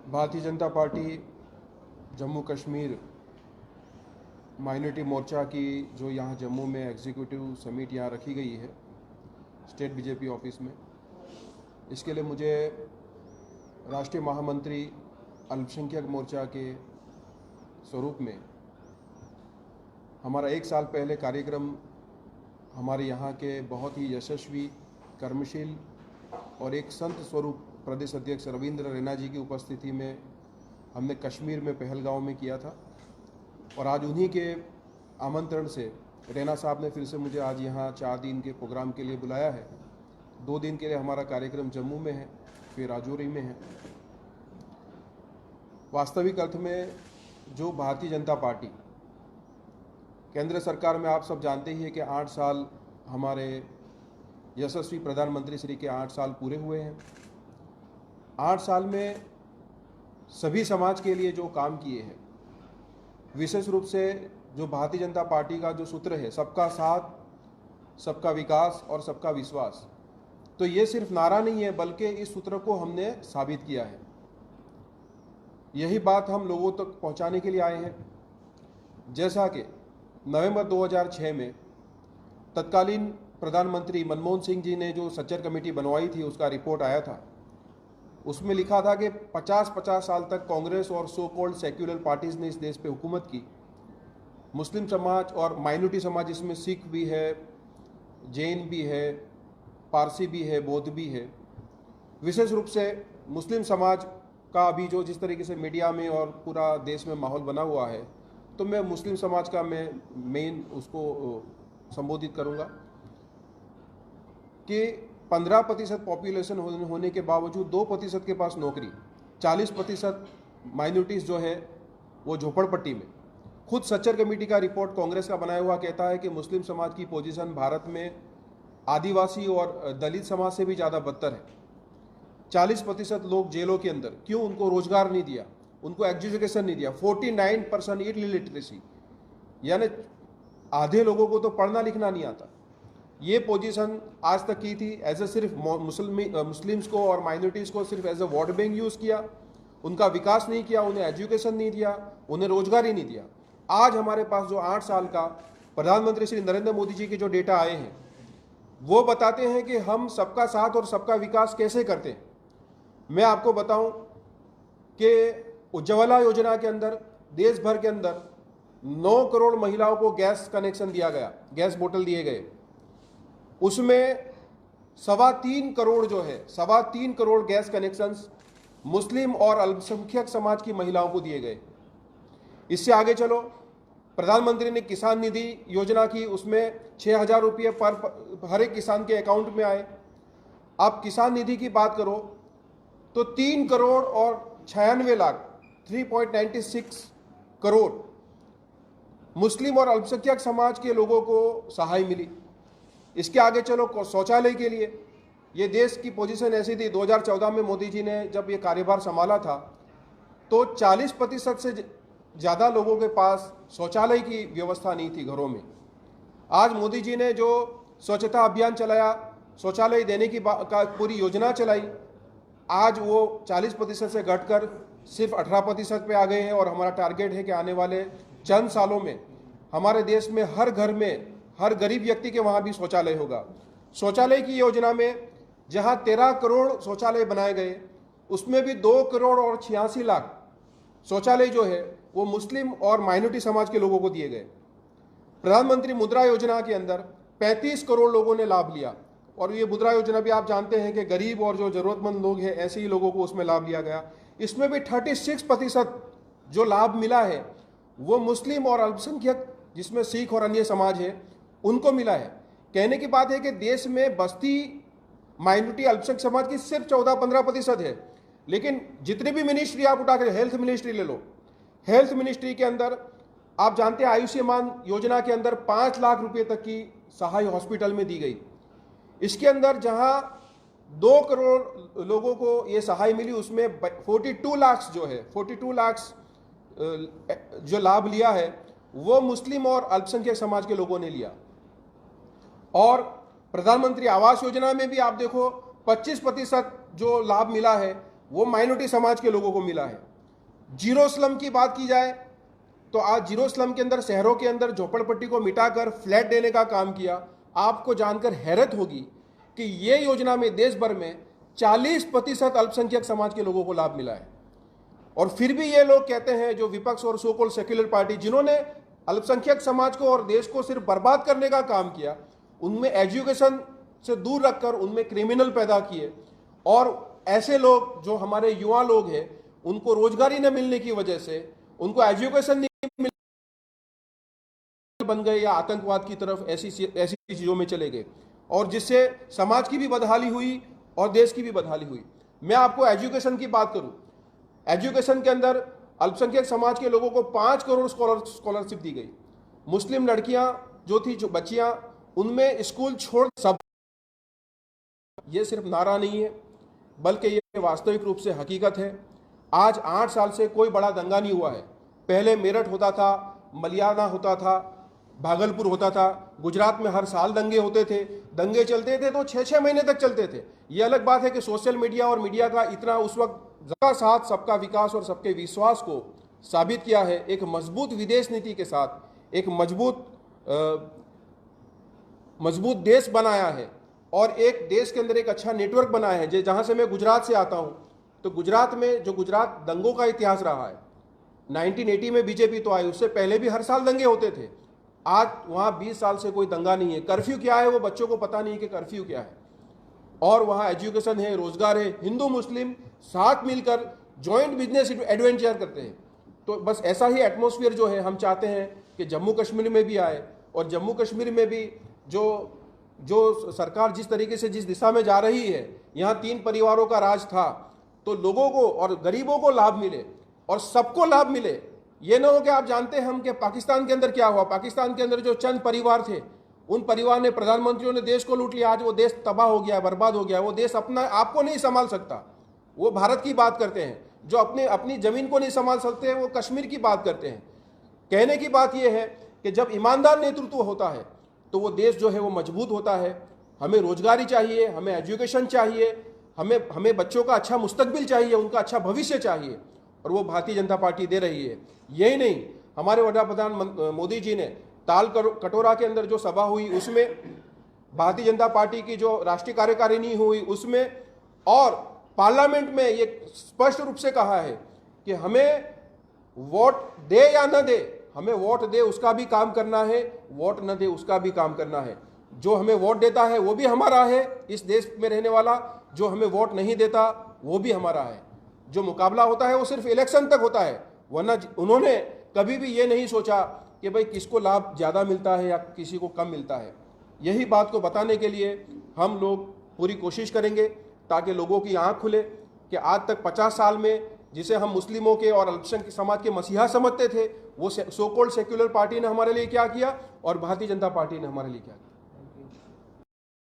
Bharatiya Janata party Jammu Kashmir minority मोर्चा की जो यहाँ जम्मू में एग्जीक्यूटिव समिट यहाँ रखी गई है स्टेट बीजेपी ऑफिस में, इसके लिए मुझे राष्ट्रीय महामंत्री अल्पसंख्यक मोर्चा के स्वरूप में हमारा 1 साल पहले कार्यक्रम हमारे यहाँ के बहुत ही यशस्वी, कर्मशील और एक संत स्वरूप प्रदेश अध्यक्ष रविंद्र रैना जी की उपस्थिति में हमने कश्मीर में पहलगांव में किया था। और आज उन्हीं के आमंत्रण से रैना साहब ने फिर से मुझे आज यहाँ 4 दिन के प्रोग्राम के लिए बुलाया है। 2 दिन के लिए हमारा कार्यक्रम जम्मू में है, फिर राजौरी में है। वास्तविक अर्थ में जो भारतीय जनता पार्टी केंद्र सरकार में, आप सब जानते ही है कि 8 साल हमारे यशस्वी प्रधानमंत्री श्री के 8 साल पूरे हुए हैं। 8 साल में सभी समाज के लिए जो काम किए हैं, विशेष रूप से जो भारतीय जनता पार्टी का जो सूत्र है सबका साथ, सबका विकास और सबका विश्वास, तो ये सिर्फ नारा नहीं है बल्कि इस सूत्र को हमने साबित किया है। यही बात हम लोगों तक पहुंचाने के लिए आए हैं। जैसा कि नवंबर 2006 में तत्कालीन प्रधानमंत्री मनमोहन सिंह जी ने जो सच्चर कमेटी बनवाई थी, उसका रिपोर्ट आया था। उसमें लिखा था कि 50-50 साल तक कांग्रेस और सो कॉल्ड सेक्युलर पार्टीज ने इस देश पे हुकूमत की। मुस्लिम समाज और माइनॉरिटी समाज, इसमें सिख भी है, जैन भी है, पारसी भी है, बौद्ध भी है। विशेष रूप से मुस्लिम समाज का अभी जो जिस तरीके से मीडिया में और पूरा देश में माहौल बना हुआ है, तो मैं मुस्लिम समाज का मैं मेन उसको संबोधित करूंगा कि 15% पॉपुलेशन होने के बावजूद 2% के पास नौकरी, 40% माइनॉरिटीज़ जो है वो झोपड़पट्टी में। खुद सच्चर कमेटी का रिपोर्ट कांग्रेस का बनाया हुआ कहता है कि मुस्लिम समाज की पोजीशन भारत में आदिवासी और दलित समाज से भी ज़्यादा बदतर है। 40% लोग जेलों के अंदर, क्यों? उनको रोजगार नहीं दिया, उनको एजुकेशन नहीं दिया। 49% इलिटरेसी, यानी आधे लोगों को तो पढ़ना लिखना नहीं आता। ये पोजीशन आज तक की थी। एज ए सिर्फ मुस्लिम्स को और माइनॉरिटीज़ को सिर्फ as a vote bank use किया, उनका विकास नहीं किया, उन्हें एजुकेशन नहीं दिया, उन्हें रोजगार ही नहीं दिया। आज हमारे पास जो 8 साल का प्रधानमंत्री श्री नरेंद्र मोदी जी के जो डेटा आए हैं, वो बताते हैं कि हम सबका साथ और सबका विकास कैसे करते हैं। मैं आपको बताऊं कि उज्ज्वला योजना के अंदर देश भर के अंदर 9 करोड़ महिलाओं को गैस कनेक्शन दिया गया, गैस बोतल दिए गए। उसमें 3.25 करोड़ जो है, 3.25 करोड़ गैस कनेक्शंस मुस्लिम और अल्पसंख्यक समाज की महिलाओं को दिए गए। इससे आगे चलो, प्रधानमंत्री ने किसान निधि योजना की, उसमें 6,000 रुपये पर हर एक किसान के अकाउंट में आए। आप किसान निधि की बात करो तो 3 करोड़ और 96 लाख 3.96 करोड़ मुस्लिम और अल्पसंख्यक समाज के लोगों को सहाय मिली। इसके आगे चलो, शौचालय के लिए ये देश की पोजीशन ऐसी थी। 2014 में मोदी जी ने जब ये कार्यभार संभाला था तो 40% से ज़्यादा लोगों के पास शौचालय की व्यवस्था नहीं थी घरों में। आज मोदी जी ने जो स्वच्छता अभियान चलाया, शौचालय देने की पूरी योजना चलाई, आज वो 40% से घटकर सिर्फ 18% पे आ गए हैं। और हमारा टारगेट है कि आने वाले चंद सालों में हमारे देश में हर घर में, हर गरीब व्यक्ति के वहाँ भी शौचालय होगा। शौचालय की योजना में जहाँ 13 करोड़ शौचालय बनाए गए, उसमें भी 2 करोड़ और 86 लाख शौचालय जो है वो मुस्लिम और माइनॉरिटी समाज के लोगों को दिए गए। प्रधानमंत्री मुद्रा योजना के अंदर 35 करोड़ लोगों ने लाभ लिया। और ये मुद्रा योजना भी आप जानते हैं कि गरीब और जो जरूरतमंद लोग हैं, ऐसे ही लोगों को उसमें लाभ लिया गया। इसमें भी 36% जो लाभ मिला है वो मुस्लिम और अल्पसंख्यक, जिसमें सिख और अन्य समाज है, उनको मिला है। कहने की बात है कि देश में बस्ती माइनॉरिटी अल्पसंख्यक समाज की सिर्फ 14-15% है। लेकिन जितनी भी मिनिस्ट्री आप उठा कर, हेल्थ मिनिस्ट्री ले लो, हेल्थ मिनिस्ट्री के अंदर आप जानते हैं आयुष्मान योजना के अंदर 5 लाख रुपए तक की सहाय हॉस्पिटल में दी गई। इसके अंदर जहां 2 करोड़ लोगों को ये सहाय मिली, उसमें 42 लाख जो है, 42 लाख जो लाभ लिया है वो मुस्लिम और अल्पसंख्यक समाज के लोगों ने लिया। और प्रधानमंत्री आवास योजना में भी आप देखो 25% जो लाभ मिला है वो माइनॉरिटी समाज के लोगों को मिला है। जीरो स्लम की बात की जाए तो आज जीरो स्लम के अंदर, शहरों के अंदर झोपड़पट्टी को मिटाकर फ्लैट देने का काम किया। आपको जानकर हैरत होगी कि ये योजना में देश भर में 40% अल्पसंख्यक समाज के लोगों को लाभ मिला है। और फिर भी ये लोग कहते हैं, जो विपक्ष और सो कॉल्ड सेक्युलर पार्टी, जिन्होंने अल्पसंख्यक समाज को और देश को सिर्फ बर्बाद करने का काम किया, उनमें एजुकेशन से दूर रखकर उनमें क्रिमिनल पैदा किए। और ऐसे लोग जो हमारे युवा लोग हैं, उनको रोजगारी न मिलने की वजह से, उनको एजुकेशन नहीं मिल बन गए या आतंकवाद की तरफ ऐसी चीजों में चले गए, और जिससे समाज की भी बदहाली हुई और देश की भी बदहाली हुई। मैं आपको एजुकेशन की बात करूं, एजुकेशन के अंदर अल्पसंख्यक समाज के लोगों को 5 करोड़ स्कॉलरशिप दी गई। मुस्लिम लड़कियां जो थी, जो बच्चियां, उनमें स्कूल छोड़ सब। ये सिर्फ नारा नहीं है, बल्कि ये वास्तविक रूप से हकीकत है। आज 8 साल से कोई बड़ा दंगा नहीं हुआ है। पहले मेरठ होता था, मलियाना होता था, भागलपुर होता था, गुजरात में हर साल दंगे होते थे। दंगे चलते थे तो 6-6 महीने तक चलते थे। ये अलग बात है कि सोशल मीडिया और मीडिया का इतना उस वक्त सबका साथ, सबका विकास और सबके विश्वास को साबित किया है। एक मजबूत विदेश नीति के साथ एक मजबूत देश बनाया है, और एक देश के अंदर एक अच्छा नेटवर्क बनाया है। जहां से मैं गुजरात से आता हूं, तो गुजरात में जो गुजरात दंगों का इतिहास रहा है, 1980 में बीजेपी तो आई, उससे पहले भी हर साल दंगे होते थे। आज वहां 20 साल से कोई दंगा नहीं है। कर्फ्यू क्या है वो बच्चों को पता नहीं कि कर्फ्यू क्या है। और वहां एजुकेशन है, रोजगार है, हिंदू मुस्लिम साथ मिलकर जॉइंट बिजनेस एडवेंचर करते हैं। तो बस ऐसा ही एटमॉस्फेयर जो है हम चाहते हैं कि जम्मू कश्मीर में भी आए। और जम्मू कश्मीर में भी जो सरकार जिस तरीके से जिस दिशा में जा रही है, यहाँ 3 परिवारों का राज था, तो लोगों को और गरीबों को लाभ मिले और सबको लाभ मिले। ये ना हो कि आप जानते हैं हम कि पाकिस्तान के अंदर क्या हुआ। पाकिस्तान के अंदर जो चंद परिवार थे, उन परिवार ने, प्रधानमंत्रियों ने देश को लूट लिया। आज वो देश तबाह हो गया, बर्बाद हो गया। वो देश अपना आपको नहीं संभाल सकता। वो भारत की बात करते हैं। जो अपनी जमीन को नहीं संभाल सकते हैं, वो कश्मीर की बात करते हैं। कहने की बात यह है कि जब ईमानदार नेतृत्व होता है तो वो देश जो है वो मजबूत होता है। हमें रोजगारी चाहिए, हमें एजुकेशन चाहिए, हमें बच्चों का अच्छा मुस्तकबिल चाहिए, उनका अच्छा भविष्य चाहिए, और वो भारतीय जनता पार्टी दे रही है। यही नहीं, हमारे वड़ा प्रधान मोदी जी ने ताल कटोरा के अंदर जो सभा हुई, उसमें भारतीय जनता पार्टी की जो राष्ट्रीय कार्यकारिणी हुई, उसमें और पार्लियामेंट में ये स्पष्ट रूप से कहा है कि हमें वोट दे या न दे, हमें वोट दे उसका भी काम करना है, वोट न दे उसका भी काम करना है। जो हमें वोट देता है वो भी हमारा है, इस देश में रहने वाला। जो हमें वोट नहीं देता वो भी हमारा है। जो मुकाबला होता है वो सिर्फ इलेक्शन तक होता है, वरना उन्होंने कभी भी ये नहीं सोचा कि भाई किसको लाभ ज़्यादा मिलता है या किसी को कम मिलता है। यही बात को बताने के लिए हम लोग पूरी कोशिश करेंगे ताकि लोगों की आंख खुले कि आज तक 50 साल में जिसे हम मुस्लिमों के और अल्पसंख्यक समाज के मसीहा समझते थे, वो सो कॉल्ड सेक्युलर पार्टी ने हमारे लिए क्या किया और भारतीय जनता पार्टी ने हमारे लिए क्या किया।